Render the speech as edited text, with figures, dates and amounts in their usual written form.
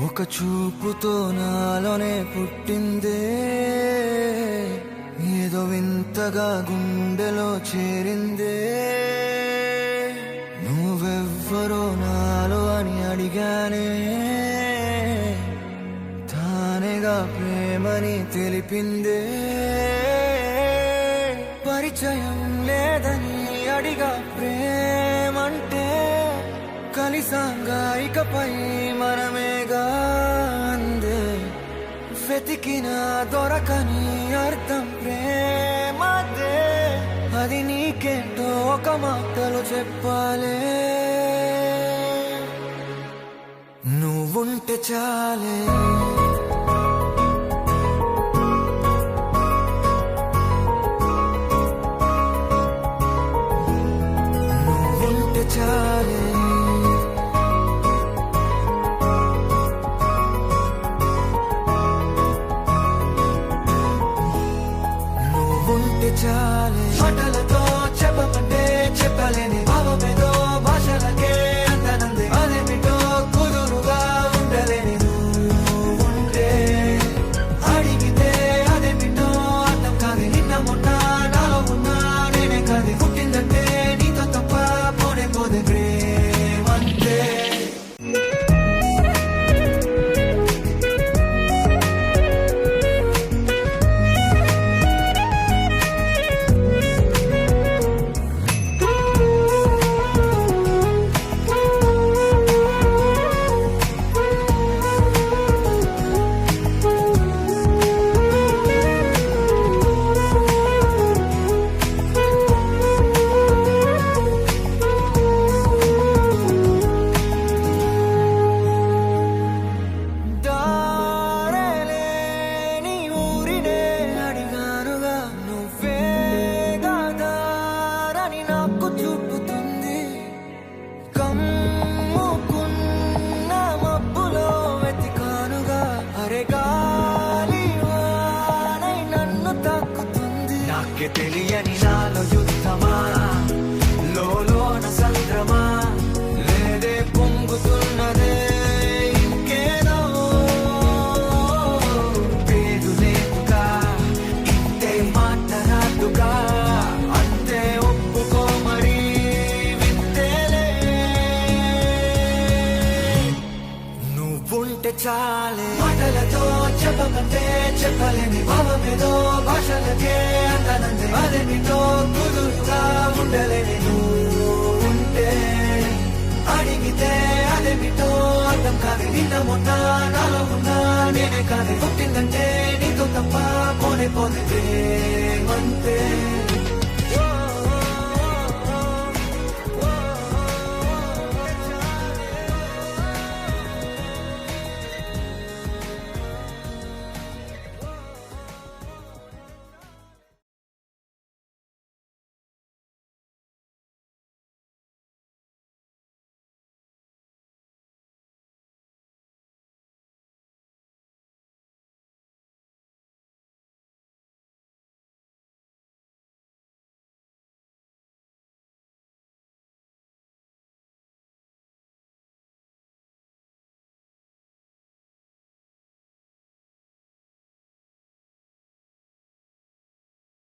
ఒక చూపుతో నాలోనే పుట్టిందే, ఏదో వింతగా గుండెలో చేరిందే. నువ్వెవ్వరో నాలో అని అడిగానే, తానేగా ప్రేమని తెలిపిందే. పరిచయం లేదని అడిగా ప్రేమంటే, కలిసాంగా ఇకపై మనమేగా అందే. వెతికిన దొరకని అర్థం ప్రేమదే, అది నీకేంటో ఒక మాటలో చెప్పాలే. నువ్వుంటే చాలే, నువ్వుంటే చాలే. నువ్వుంటే చాలే, మాటలతో చెప్పమంటే చెప్పలేని భావమేదో భాషలకే అందనందే. అదేమిటో కుదురుగా ఉండలేని నువ్వుంటే, అడిగితే అదేమిటో అర్థం కాదు. నిన్న మొన్న నాలో ఉన్నా నేనే కాదు. పుట్టిందంటే నీతో తప్ప పోనే పోదే ప్రేమంతే. తెలియని నాలో యుద్ధమా, లోన సంద్రమా, లేదే పొంగుతున్నదే ఇంకేదో. పేరు లేదుగా, ఇంతే మాట్లాడుగా, అంతే ఒప్పుకో మరి వింతేలే. నువ్వుంటే చాలే, మాటలతో చెప్పమంటే చెప్పలేని భావమేదో భాషలకే అందనందే. అదేమిటో కుదురుగా ఉండలేని నువ్వుంటే, అడిగితే అదేమిటో అర్థం కాదు. నిన్న మొన్న నాలో ఉన్నా నేనే కాదు. పుట్టిందంటే నీతో తప్ప పోనే పోతే ప్రేమంతే.